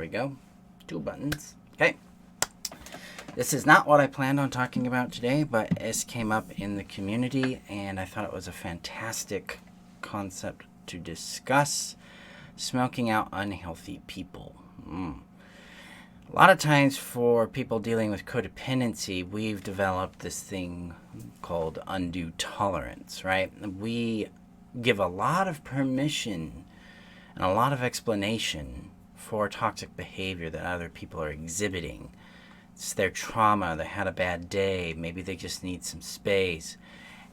we go. 2 buttons. Okay. This is not what I planned on talking about today, but this came up in the community, and I thought it was a fantastic concept to discuss. Smoking out unhealthy people. A lot of times for people dealing with codependency, we've developed this thing called undue tolerance, right? We give a lot of permission and a lot of explanation for toxic behavior that other people are exhibiting. It's their trauma, they had a bad day, maybe they just need some space.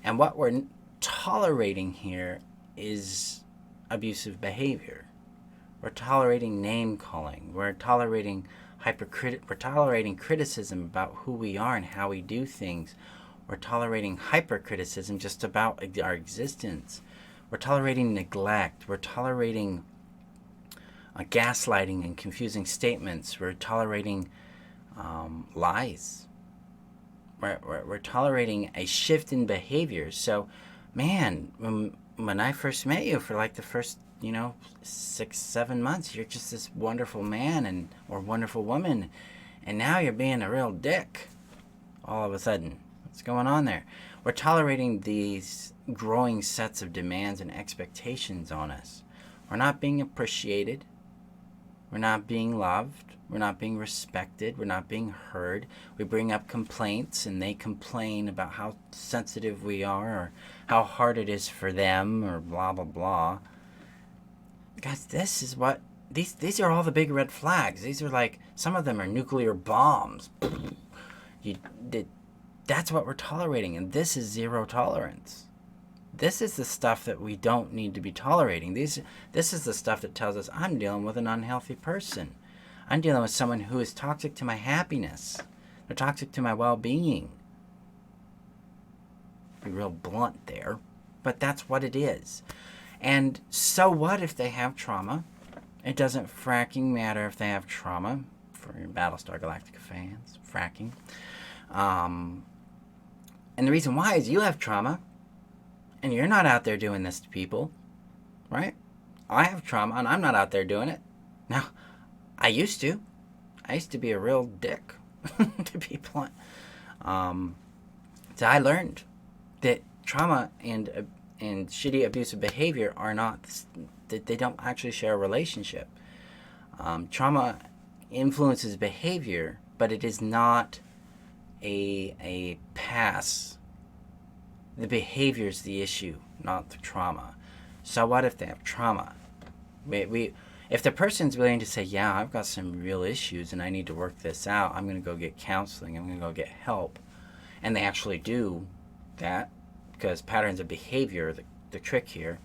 And what we're tolerating here is abusive behavior. We're tolerating name calling. We're tolerating criticism about who we are and how we do things. We're tolerating hypercriticism just about our existence. We're tolerating neglect. We're tolerating gaslighting and confusing statements. We're tolerating lies. We're tolerating a shift in behavior. So, man, when I first met you for like the first 6-7 months, you're just this wonderful man or wonderful woman, and now you're being a real dick all of a sudden. What's going on there? We're tolerating these growing sets of demands and expectations on us. We're not being appreciated. We're not being loved. We're not being respected. We're not being heard. We bring up complaints, and they complain about how sensitive we are or how hard it is for them or blah, blah, blah. Guys, this is what... These are all the big red flags. These are like... Some of them are nuclear bombs. That's what we're tolerating, and this is zero tolerance. This is the stuff that we don't need to be tolerating. This is the stuff that tells us I'm dealing with an unhealthy person. I'm dealing with someone who is toxic to my happiness. They're toxic to my well-being. Be real blunt there, but that's what it is. And so what if they have trauma? It doesn't fracking matter if they have trauma. For your Battlestar Galactica fans, fracking. And the reason why is you have trauma. And you're not out there doing this to people, right? I have trauma, and I'm not out there doing it. Now, I used to. I used to be a real dick, to be blunt. So I learned that trauma and shitty abusive behavior are not, that they don't actually share a relationship. Trauma influences behavior, but it is not a pass. The behavior is the issue, not the trauma. So what if they have trauma? If the person's willing to say, yeah, I've got some real issues and I need to work this out, I'm going to go get counseling, I'm going to go get help, and they actually do that, because patterns of behavior, the trick here,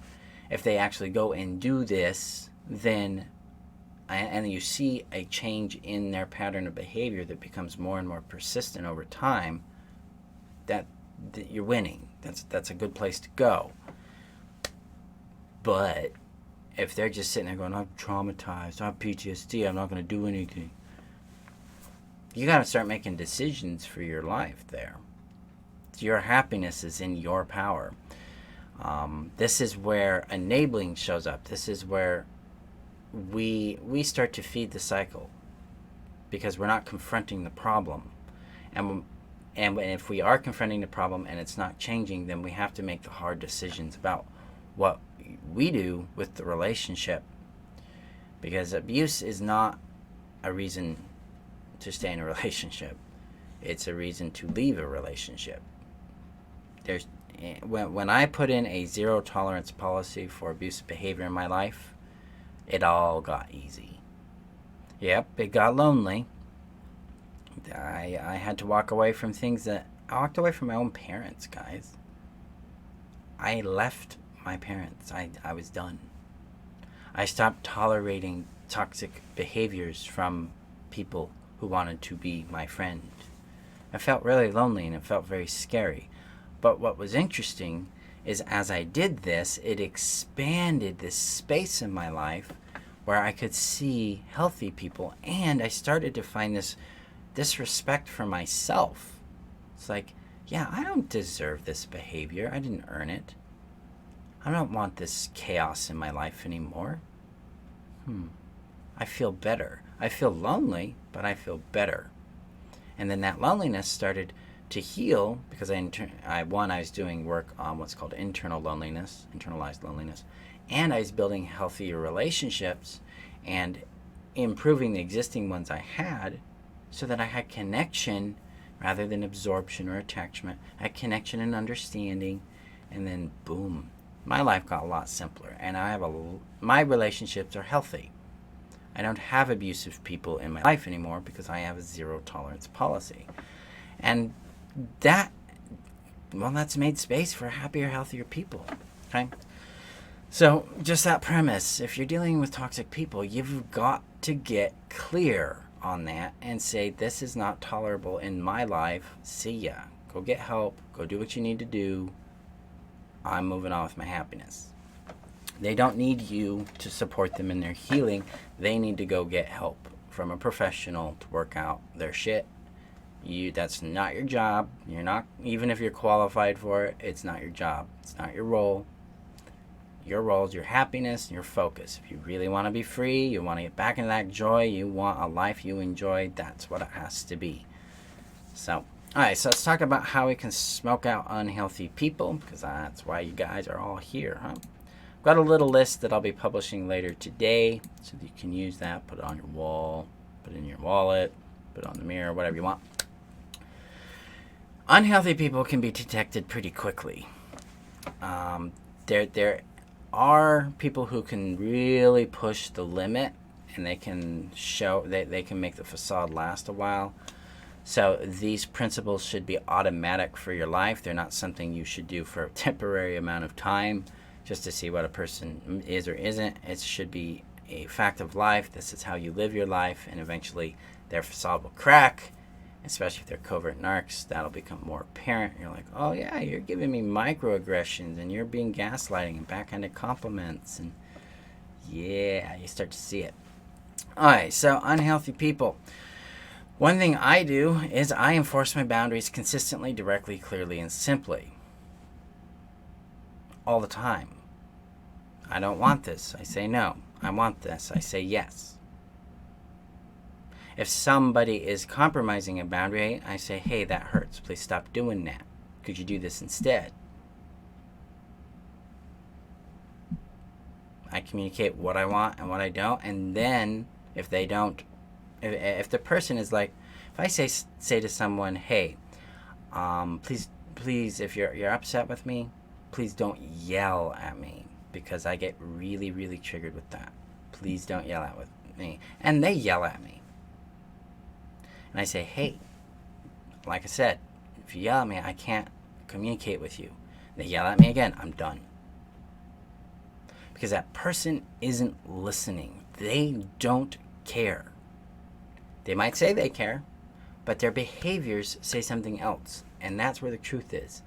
if they actually go and do this, then, and you see a change in their pattern of behavior that becomes more and more persistent over time, that you're winning. That's a good place to go. But if they're just sitting there going, I'm traumatized, I have PTSD, I'm not going to do anything, you got to start making decisions for your life there. Your happiness is in your power. This is where enabling shows up. This is where we start to feed the cycle, because we're not confronting the problem. And if we are confronting the problem and it's not changing, then we have to make the hard decisions about what we do with the relationship. Because abuse is not a reason to stay in a relationship. It's a reason to leave a relationship. When I put in a zero tolerance policy for abusive behavior in my life, it all got easy. Yep, it got lonely. I had to walk away from things that... I walked away from my own parents, guys. I left my parents. I was done. I stopped tolerating toxic behaviors from people who wanted to be my friend. I felt really lonely, and it felt very scary. But what was interesting is, as I did this, it expanded this space in my life where I could see healthy people, and I started to find this disrespect for myself. It's like, yeah, I don't deserve this behavior. I didn't earn it. I don't want this chaos in my life anymore. I feel better. I feel lonely, but I feel better. And then that loneliness started to heal because I was doing work on what's called internalized loneliness, and I was building healthier relationships and improving the existing ones I had so that I had connection rather than absorption or attachment. I had connection and understanding, and then boom, my life got a lot simpler, and my relationships are healthy. I don't have abusive people in my life anymore because I have a zero tolerance policy. And that's made space for happier, healthier people. Okay? So, just that premise, if you're dealing with toxic people, you've got to get clear on that and say, this is not tolerable in my life. See ya. Go get help. Go do what you need to do. I'm moving on with my happiness. They don't need you to support them in their healing. They need to go get help from a professional to work out their shit. That's not your job. You're not, even if you're qualified for it, it's not your job. It's not your role. Your role is your happiness and your focus. If you really want to be free, you want to get back into that joy, you want a life you enjoy, that's what it has to be. So, alright, so let's talk about how we can smoke out unhealthy people, because that's why you guys are all here, huh? Got a little list that I'll be publishing later today, so that you can use that, put it on your wall, put it in your wallet, put it on the mirror, whatever you want. Unhealthy people can be detected pretty quickly. There are people who can really push the limit, and they can they can make the facade last a while. So these principles should be automatic for your life. They're not something you should do for a temporary amount of time just to see what a person is or isn't. It should be a fact of life. This is how you live your life, and eventually their facade will crack, especially if they're covert narcs. That'll become more apparent. You're like, oh yeah, you're giving me microaggressions, and you're being gaslighting and backhanded compliments, and yeah, you start to see it. Alright, so unhealthy people. One thing I do is I enforce my boundaries consistently, directly, clearly, and simply. All the time. I don't want this. I say no. I want this. I say yes. If somebody is compromising a boundary, I say, hey, that hurts. Please stop doing that. Could you do this instead? I communicate what I want and what I don't, and then if they don't, if the person is like, if I say to someone, hey, please, if you're upset with me, please don't yell at me, because I get really, really triggered with that. Please don't yell at me. And they yell at me. And I say, hey, like I said, if you yell at me, I can't communicate with you. They yell at me again, I'm done. Because that person isn't listening. They don't care. They might say they care, but their behaviors say something else. And that's where the truth is.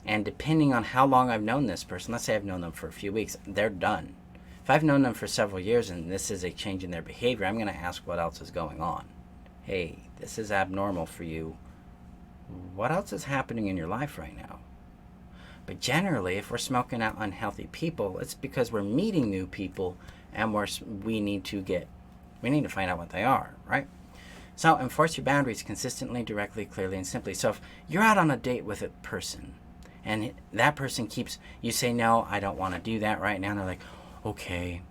And depending on how long I've known this person, let's say I've known them for a few weeks, they're done. If I've known them for several years and this is a change in their behavior, I'm going to ask what else is going on. Hey, this is abnormal for you. What else is happening in your life right now? But generally, if we're smoking out unhealthy people, it's because we're meeting new people, and we need to find out what they are, right? So enforce your boundaries consistently, directly, clearly, and simply. So if you're out on a date with a person, and that person you say, no, I don't want to do that right now. And they're like, okay,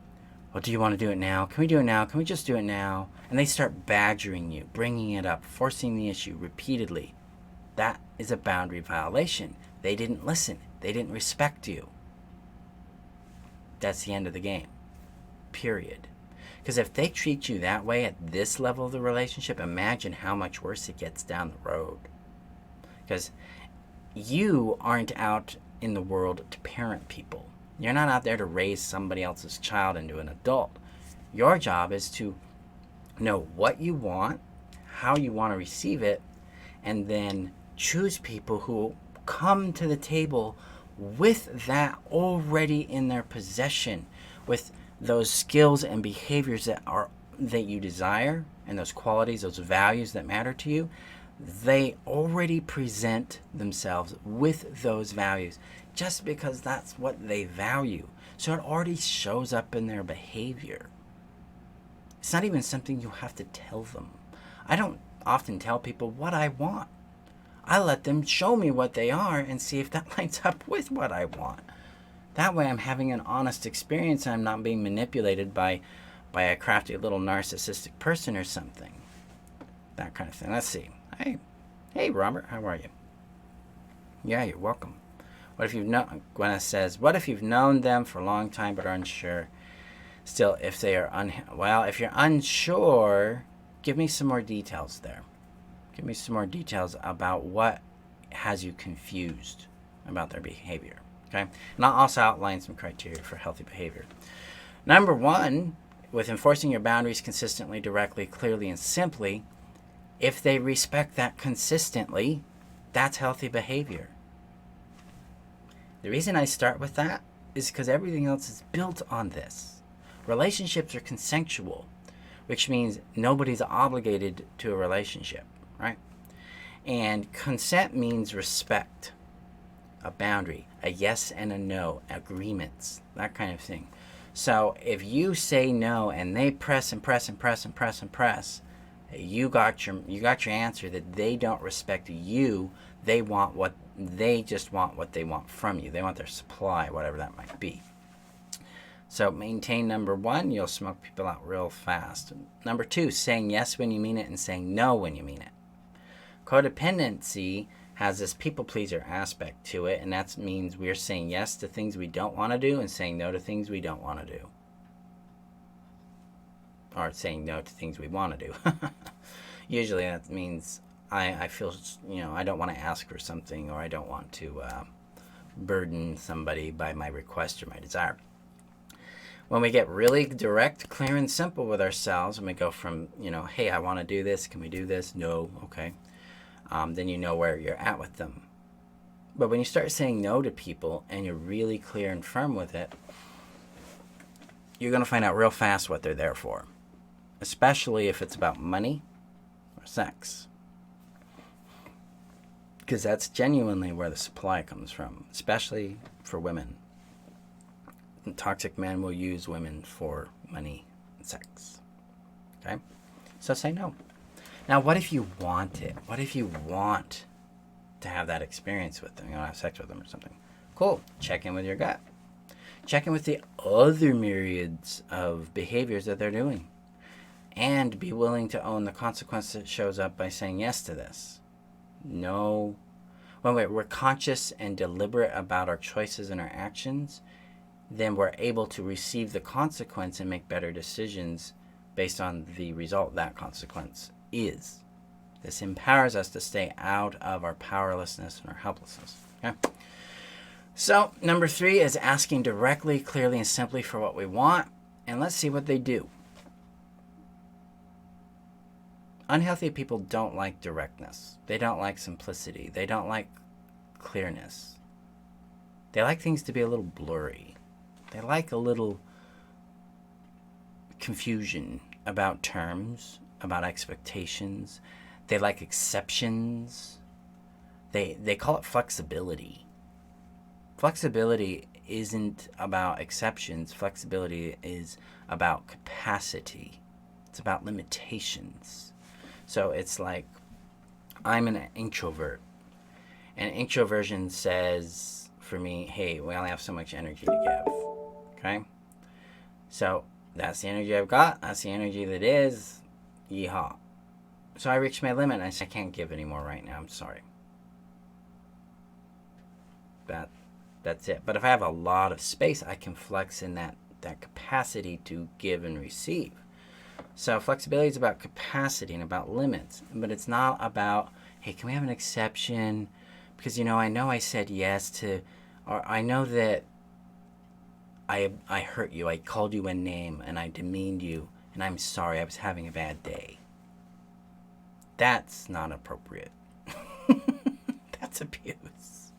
well, do you want to do it now? Can we do it now? Can we just do it now? And they start badgering you, bringing it up, forcing the issue repeatedly. That is a boundary violation. They didn't listen. They didn't respect you. That's the end of the game. Period. Because if they treat you that way at this level of the relationship, imagine how much worse it gets down the road. Because you aren't out in the world to parent people. You're not out there to raise somebody else's child into an adult. Your job is to know what you want, how you want to receive it, and then choose people who come to the table with that already in their possession, with those skills and behaviors that you desire, and those qualities, those values that matter to you. They already present themselves with those values just because that's what they value. So it already shows up in their behavior. It's not even something you have to tell them. I don't often tell people what I want. I let them show me what they are and see if that lines up with what I want. That way I'm having an honest experience and I'm not being manipulated by a crafty little narcissistic person or something. That kind of thing. Let's see. Hey Robert, how are you? Yeah, you're welcome. What if you've known, Gwyneth says, what if you've known them for a long time but are unsure? Still, if they are if you're unsure, give me some more details there. Give me some more details about what has you confused about their behavior. Okay? And I'll also outline some criteria for healthy behavior. Number one, with enforcing your boundaries consistently, directly, clearly, and simply, if they respect that consistently, that's healthy behavior. The reason I start with that is because everything else is built on this. Relationships are consensual, which means nobody's obligated to a relationship, right? And consent means respect, a boundary, a yes and a no, agreements, that kind of thing. So if you say no and they press and press and press and press and press, you got your answer that they don't respect you. They just want what they want from you. They want their supply, whatever that might be. So maintain number one, you'll smoke people out real fast. Number two, saying yes when you mean it and saying no when you mean it. Codependency has this people pleaser aspect to it, and that means we're saying yes to things we don't want to do and saying no to things we don't want to do. Or saying no to things we want to do. Usually that means I feel, I don't want to ask for something, or I don't want to burden somebody by my request or my desire. When we get really direct, clear, and simple with ourselves, and we go from, hey, I want to do this, can we do this? No, okay. Then you know where you're at with them. But when you start saying no to people and you're really clear and firm with it, you're going to find out real fast what they're there for. Especially if it's about money or sex. Because that's genuinely where the supply comes from, especially for women. Toxic men will use women for money and sex. Okay? So say no. Now, what if you want it? What if you want to have that experience with them? You want to have sex with them or something? Cool. Check in with your gut. Check in with the other myriads of behaviors that they're doing. And be willing to own the consequence that shows up by saying yes to this. No. When we're conscious and deliberate about our choices and our actions, then we're able to receive the consequence and make better decisions based on the result that consequence is. This empowers us to stay out of our powerlessness and our helplessness. Okay? So, number three is asking directly, clearly, and simply for what we want, and let's see what they do. Unhealthy people don't like directness. They don't like simplicity. They don't like clearness. They like things to be a little blurry. They like a little confusion about terms, about expectations. They like exceptions. They call it flexibility. Flexibility isn't about exceptions. Flexibility is about capacity. It's about limitations. So it's like, I'm an introvert. And introversion says, for me, hey, we only have so much energy to give. Okay? So that's the energy I've got. That's the energy that is. Yeehaw. So I reached my limit and I said, I can't give anymore right now. I'm sorry. That's it. But if I have a lot of space, I can flex in that capacity to give and receive. So flexibility is about capacity and about limits. But it's not about, hey, can we have an exception? Because, I know I said yes to, or I know that I hurt you. I called you a name and I demeaned you. And I'm sorry, I was having a bad day. That's not appropriate. That's abuse.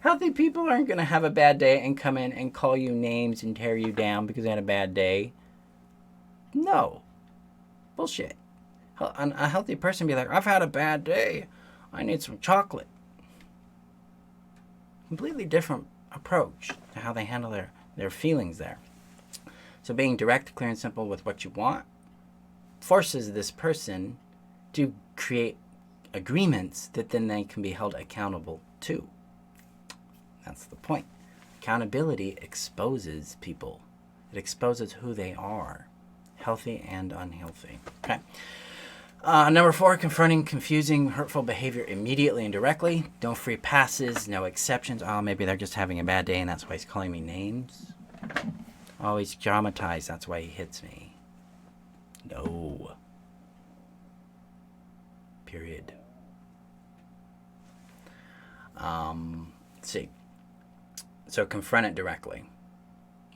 Healthy people aren't going to have a bad day and come in and call you names and tear you down because they had a bad day. No. Bullshit. A healthy person be like, I've had a bad day. I need some chocolate. Completely different approach to how they handle their feelings there. So being direct, clear, and simple with what you want, forces this person to create agreements that then they can be held accountable to. That's the point. Accountability exposes people. It exposes who they are, healthy and unhealthy. Okay. Number 4, confronting confusing, hurtful behavior immediately and directly. No free passes, no exceptions. Oh, maybe they're just having a bad day and that's why he's calling me names. Oh, he's traumatized. That's why he hits me. No. Period. Let's see. So confront it directly.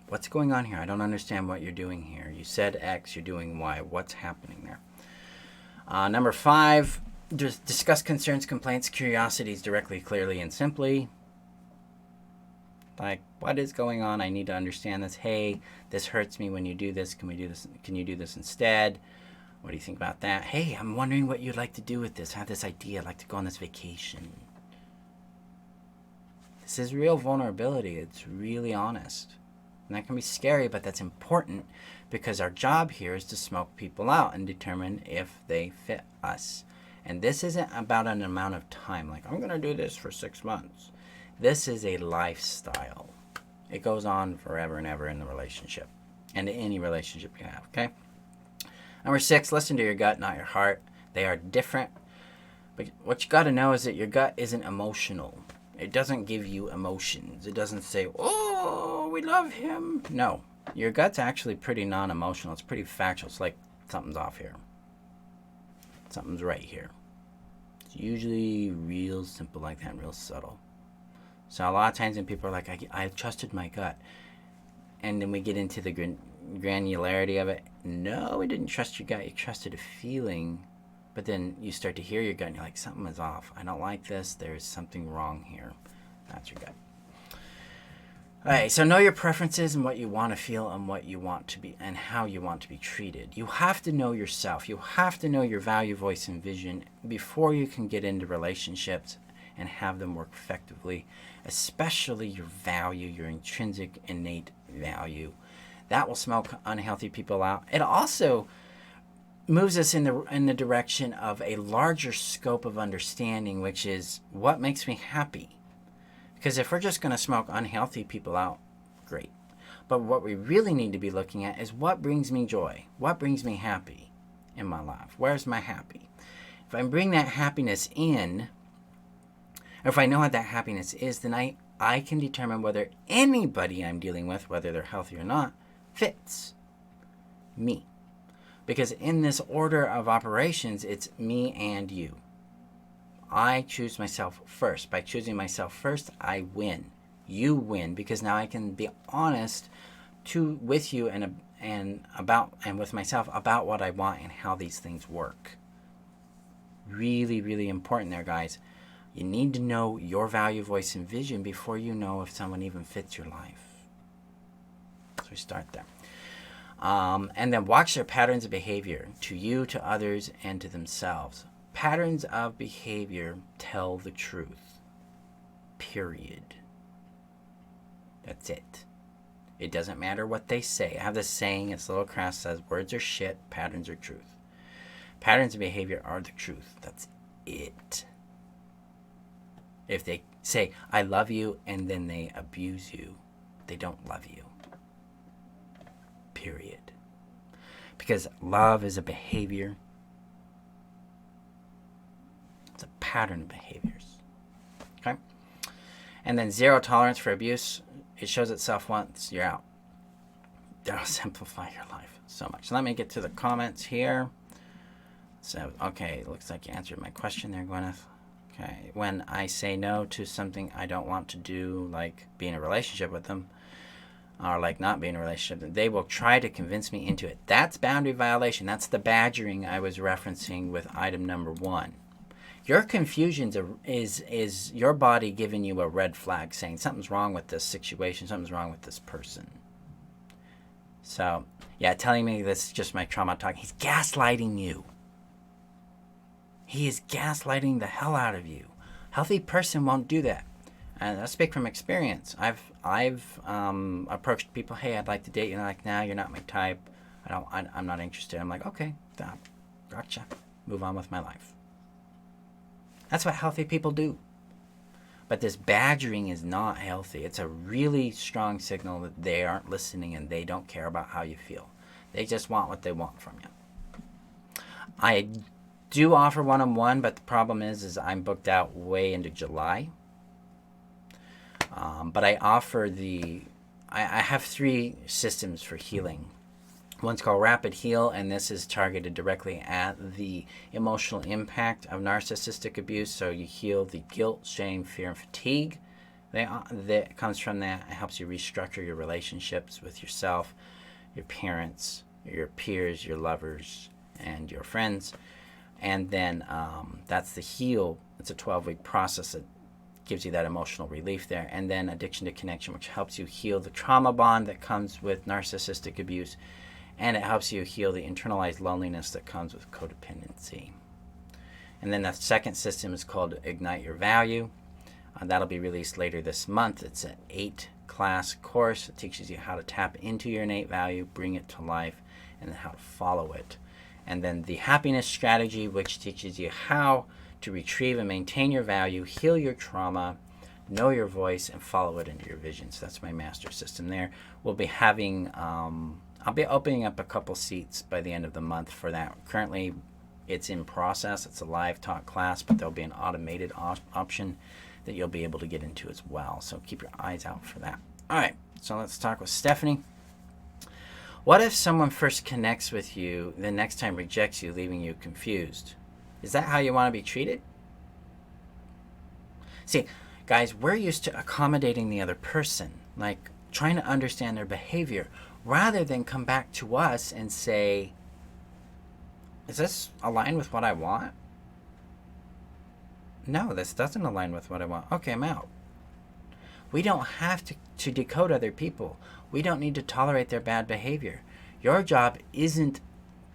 What's going on here? I don't understand what you're doing here. You said X, you're doing Y. What's happening there? Number 5, just discuss concerns, complaints, curiosities directly, clearly, and simply. Like, what is going on? I need to understand this. Hey, this hurts me when you do this. Can we do this? Can you do this instead? What do you think about that? Hey, I'm wondering what you'd like to do with this. I have this idea. I'd like to go on this vacation. This is real vulnerability. It's really honest. And that can be scary, but that's important because our job here is to smoke people out and determine if they fit us. And this isn't about an amount of time. Like, I'm going to do this for 6 months. This is a lifestyle. It goes on forever and ever in the relationship and any relationship you have, okay? Number 6, listen to your gut, not your heart. They are different. But what you got to know is that your gut isn't emotional. It doesn't give you emotions. It doesn't say, oh, we love him. No, your gut's actually pretty non-emotional. It's pretty factual. It's like something's off here. Something's right here. It's usually real simple like that and real subtle. So a lot of times when people are like, I trusted my gut. And then we get into the granularity of it. No, we didn't trust your gut. You trusted a feeling. But then you start to hear your gut and you're like, something is off. I don't like this. There's something wrong here. That's your gut. All right, so know your preferences and what you want to feel and what you want to be and how you want to be treated. You have to know yourself. You have to know your value, voice, and vision before you can get into relationships and have them work effectively, especially your value, your intrinsic, innate value. That will smoke unhealthy people out. It also moves us in the direction of a larger scope of understanding, which is what makes me happy. Because if we're just going to smoke unhealthy people out, great. But what we really need to be looking at is what brings me joy, what brings me happy in my life. Where's my happy? If I bring that happiness in, or if I know what that happiness is, then I can determine whether anybody I'm dealing with, whether they're healthy or not, fits me. Because in this order of operations, it's me and you. I choose myself first. By choosing myself first, I win. You win because now I can be honest with you and with myself about what I want and how these things work. Really, really important there, guys. You need to know your value, voice, and vision before you know if someone even fits your life. So we start there. And then watch their patterns of behavior to you, to others, and to themselves. Patterns of behavior tell the truth. Period. That's it. It doesn't matter what they say. I have this saying, it's a little crass, says words are shit, patterns are truth. Patterns of behavior are the truth. That's it. If they say, I love you, and then they abuse you, they don't love you. Period. Because love is a behavior. It's a pattern of behaviors. Okay? And then 0 tolerance for abuse. It shows itself once, you're out. That'll simplify your life so much. Let me get to the comments here. So, okay, looks like you answered my question there, Gwyneth. Okay, when I say no to something I don't want to do, like be in a relationship with them, or like not be in a relationship, they will try to convince me into it. That's boundary violation. That's the badgering I was referencing with item number 1. Your confusion is your body giving you a red flag saying something's wrong with this situation, something's wrong with this person. So, yeah, telling me this is just my trauma talk. He's gaslighting you. He is gaslighting the hell out of you. Healthy person won't do that. And I speak from experience. I've approached people, hey, I'd like to date you. And they're like, nah, you're not my type. I'm not interested. I'm like, okay, gotcha. Move on with my life. That's what healthy people do. But this badgering is not healthy. It's a really strong signal that they aren't listening and they don't care about how you feel. They just want what they want from you. I do offer one-on-one, but the problem is I'm booked out way into July. But I offer I have 3 systems for healing. One's called Rapid Heal, and this is targeted directly at the emotional impact of narcissistic abuse. So you heal the guilt, shame, fear, and fatigue that comes from that. It helps you restructure your relationships with yourself, your parents, your peers, your lovers, and your friends. And then that's the heal. It's a 12-week process that gives you that emotional relief there. And then Addiction to Connection, which helps you heal the trauma bond that comes with narcissistic abuse. And it helps you heal the internalized loneliness that comes with codependency. And then the second system is called Ignite Your Value. That'll be released later this month. It's an 8-class course. It teaches you how to tap into your innate value, bring it to life, and then how to follow it. And then the Happiness Strategy, which teaches you how to retrieve and maintain your value, heal your trauma, know your voice, and follow it into your vision. So that's my master system there. We'll be having... I'll be opening up a couple seats by the end of the month for that. Currently, it's in process. It's a live talk class, but there'll be an automated option that you'll be able to get into as well. So keep your eyes out for that. All right, so let's talk with Stephanie. What if someone first connects with you, the next time rejects you, leaving you confused? Is that how you want to be treated? See, guys, we're used to accommodating the other person, like trying to understand their behavior, rather than come back to us and say, is this aligned with what I want? No, this doesn't align with what I want. Okay, I'm out. We don't have to decode other people. We don't need to tolerate their bad behavior. Your job isn't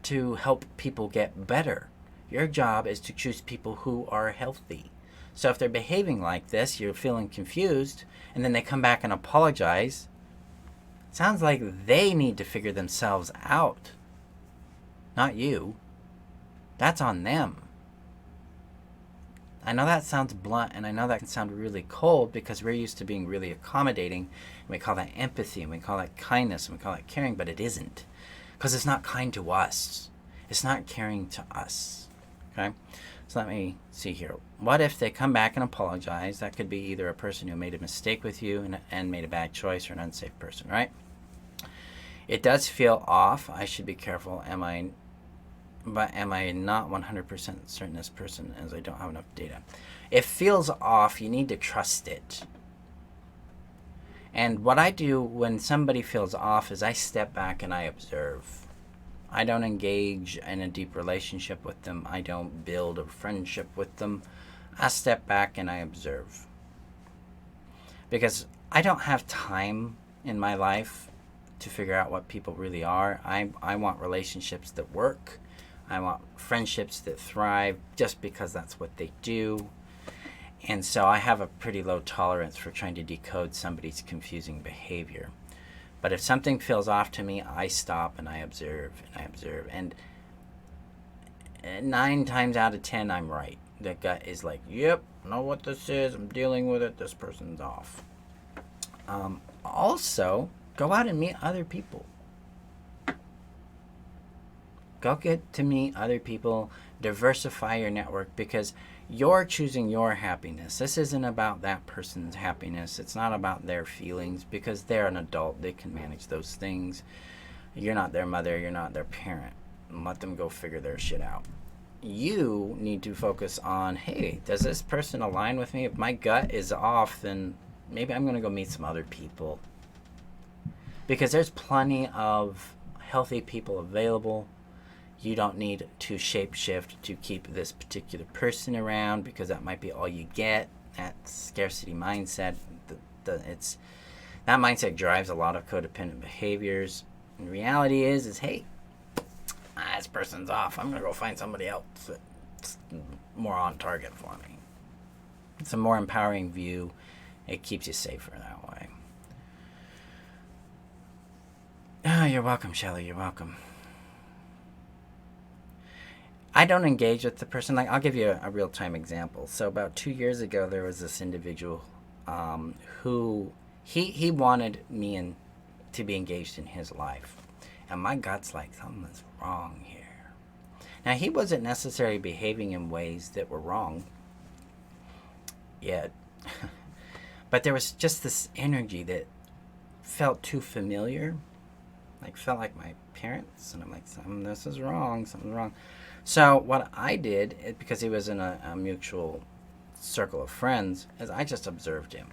to help people get better. Your job is to choose people who are healthy. So if they're behaving like this, you're feeling confused, and then they come back and apologize, sounds like they need to figure themselves out, not you. That's on them. I know that sounds blunt, and I know that can sound really cold because we're used to being really accommodating, and we call that empathy, and we call that kindness, and we call that caring, but it isn't, because it's not kind to us. It's not caring to us. Okay? So let me see here. What if they come back and apologize? That could be either a person who made a mistake with you and made a bad choice, or an unsafe person, right? It does feel off. I should be careful. Am I not 100% certain this person, as I don't have enough data? It feels off. You need to trust it. And what I do when somebody feels off is I step back and I observe. I don't engage in a deep relationship with them. I don't build a friendship with them. I step back and I observe. Because I don't have time in my life to figure out what people really are. I want relationships that work. I want friendships that thrive just because that's what they do. And so I have a pretty low tolerance for trying to decode somebody's confusing behavior. But if something feels off to me, I stop and I observe and I observe. And 9 times out of 10, I'm right. The gut is like, yep, know what this is. I'm dealing with it. This person's off. Also, go out and meet other people. Go get to meet other people. Diversify your network, because you're choosing your happiness. This isn't about that person's happiness. It's not about their feelings, because they're an adult. They can manage those things. You're not their mother. You're not their parent. Let them go figure their shit out. You need to focus on, hey, does this person align with me? If my gut is off, then maybe I'm going to go meet some other people. Because there's plenty of healthy people available. You don't need to shapeshift to keep this particular person around, because that might be all you get. That scarcity mindset, that mindset drives a lot of codependent behaviors. And the reality is hey, this person's off. I'm going to go find somebody else that's more on target for me. It's a more empowering view. It keeps you safer that way. Oh, you're welcome, Shelley. You're welcome. I don't engage with the person. Like, I'll give you a real time example. So about 2 years ago, there was this individual who he wanted me to be engaged in his life, and my gut's like, something's wrong here. Now, he wasn't necessarily behaving in ways that were wrong yet, but there was just this energy that felt too familiar, like felt like my parents, and I'm like, this is wrong, something's wrong. So what I did, because he was in a mutual circle of friends, is I just observed him.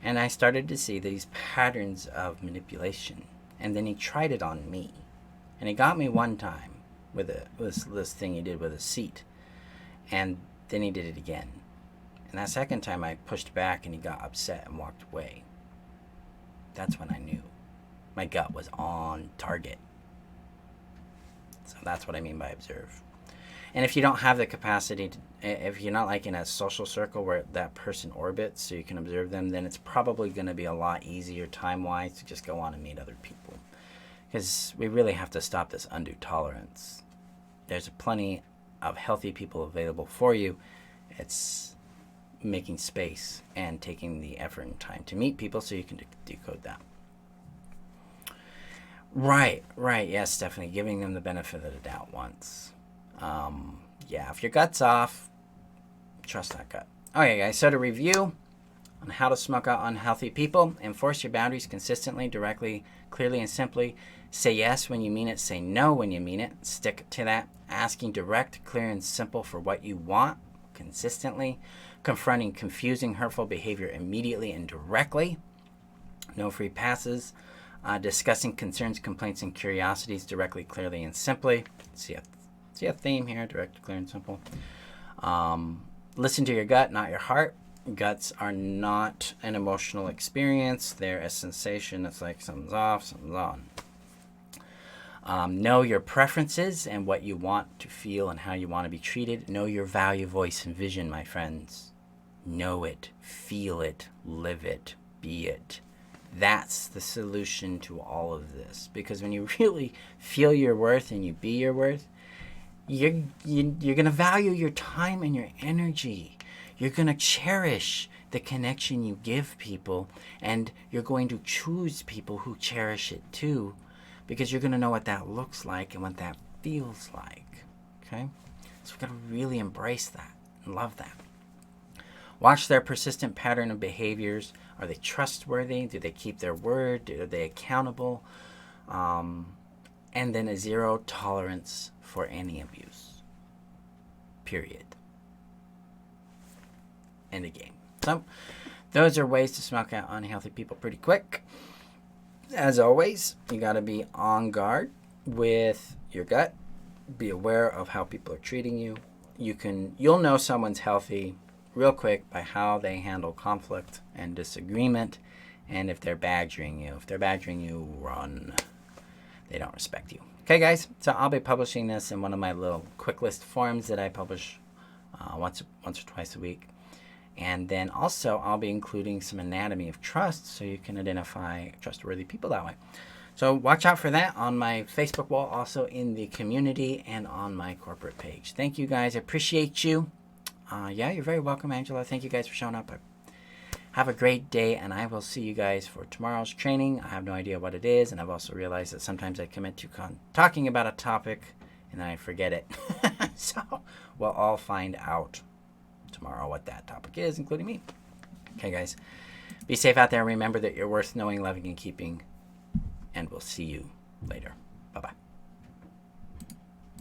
And I started to see these patterns of manipulation. And then he tried it on me. And he got me one time with this thing he did with a seat. And then he did it again. And that second time I pushed back and he got upset and walked away. That's when I knew my gut was on target. So that's what I mean by observe. And if you don't have the capacity to, if you're not like in a social circle where that person orbits so you can observe them, then it's probably going to be a lot easier time-wise to just go on and meet other people. Because we really have to stop this undue tolerance. There's plenty of healthy people available for you. It's making space and taking the effort and time to meet people so you can decode that. Right. Yes, definitely. Giving them the benefit of the doubt once. Yeah, if your gut's off, trust that gut. Okay, guys, so to review on how to smoke out unhealthy people, enforce your boundaries consistently, directly, clearly, and simply. Say yes when you mean it. Say no when you mean it. Stick to that. Asking direct, clear, and simple for what you want consistently. Confronting confusing, hurtful behavior immediately and directly. No free passes. Discussing concerns, complaints, and curiosities directly, clearly, and simply. See a theme here, direct, clear, and simple. Listen to your gut, not your heart. Guts are not an emotional experience. They're a sensation. It's like something's off, something's on. Know your preferences and what you want to feel and how you want to be treated. Know your value, voice, and vision, my friends. Know it, feel it, live it, be it. That's the solution to all of this. Because when you really feel your worth and you be your worth, you're going to value your time and your energy. You're going to cherish the connection you give people, and you're going to choose people who cherish it too, because you're going to know what that looks like and what that feels like. Okay? So we've got to really embrace that and love that. Watch their persistent pattern of behaviors. Are they trustworthy? Do they keep their word? Are they accountable? And then a zero tolerance for any abuse. Period. End of game. So those are ways to smoke out unhealthy people pretty quick. As always, you got to be on guard with your gut. Be aware of how people are treating you. You'll know someone's healthy real quick by how they handle conflict and disagreement, and if they're badgering you. If they're badgering you, run. They don't respect you. Okay, guys, so I'll be publishing this in one of my little quick list forms that I publish once or twice a week. And then also I'll be including some anatomy of trust so you can identify trustworthy people that way. So watch out for that on my Facebook wall, also in the community, and on my corporate page. Thank you, guys. I appreciate you. Yeah, you're very welcome, Angela. Thank you guys for showing up. Have a great day, and I will see you guys for tomorrow's training. I have no idea what it is, and I've also realized that sometimes I commit to talking about a topic, and then I forget it. So we'll all find out tomorrow what that topic is, including me. Okay, guys. Be safe out there. Remember that you're worth knowing, loving, and keeping, and we'll see you later. Bye-bye.